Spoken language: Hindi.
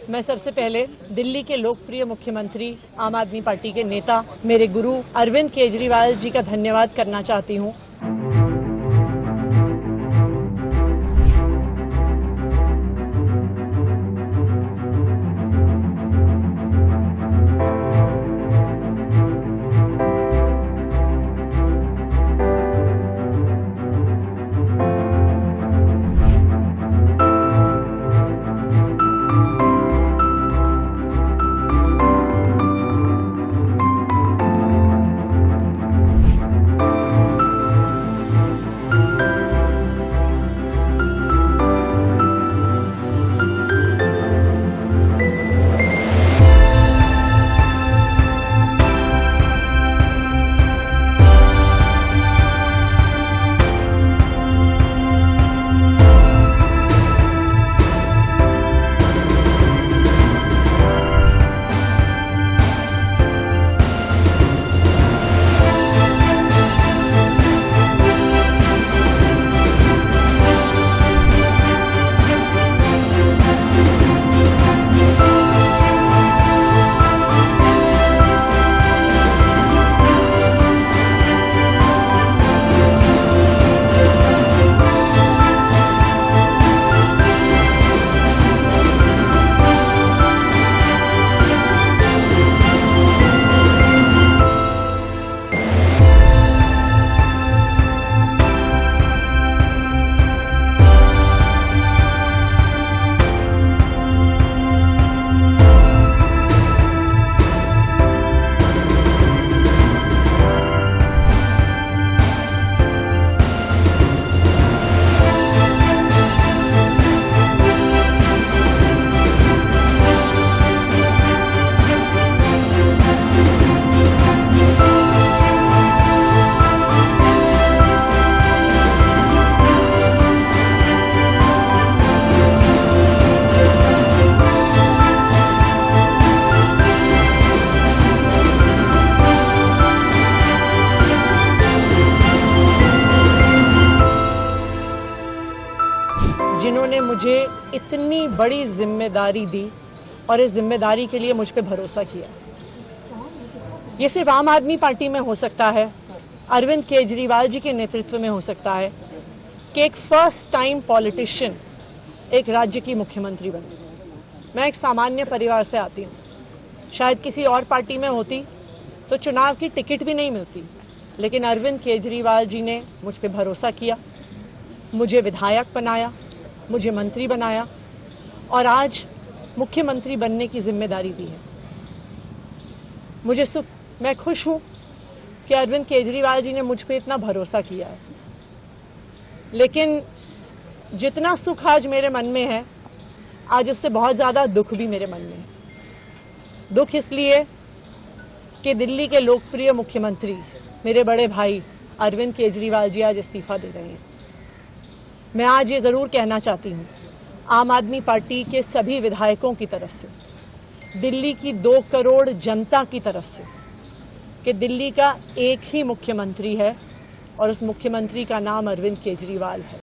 मैं सबसे पहले दिल्ली के लोकप्रिय मुख्यमंत्री, आम आदमी पार्टी के नेता, मेरे गुरु अरविंद केजरीवाल जी का धन्यवाद करना चाहती हूँ। जिन्होंने मुझे इतनी बड़ी जिम्मेदारी दी और इस जिम्मेदारी के लिए मुझ पे भरोसा किया। ये सिर्फ आम आदमी पार्टी में हो सकता है, अरविंद केजरीवाल जी के नेतृत्व में हो सकता है कि एक फर्स्ट टाइम पॉलिटिशियन एक राज्य की मुख्यमंत्री बने। मैं एक सामान्य परिवार से आती हूँ। शायद किसी और पार्टी में होती तो चुनाव की टिकट भी नहीं मिलती, लेकिन अरविंद केजरीवाल जी ने मुझ पे भरोसा किया, मुझे विधायक बनाया, मुझे मंत्री बनाया और आज मुख्यमंत्री बनने की जिम्मेदारी दी है। मैं खुश हूं कि अरविंद केजरीवाल जी ने मुझ पे इतना भरोसा किया है, लेकिन जितना सुख आज मेरे मन में है, आज उससे बहुत ज्यादा दुख भी मेरे मन में है। दुख इसलिए कि दिल्ली के लोकप्रिय मुख्यमंत्री, मेरे बड़े भाई अरविंद केजरीवाल जी आज इस्तीफा दे रहे हैं। मैं आज ये जरूर कहना चाहती हूँ आम आदमी पार्टी के सभी विधायकों की तरफ से, दिल्ली की 2 करोड़ जनता की तरफ से, कि दिल्ली का एक ही मुख्यमंत्री है और उस मुख्यमंत्री का नाम अरविंद केजरीवाल है।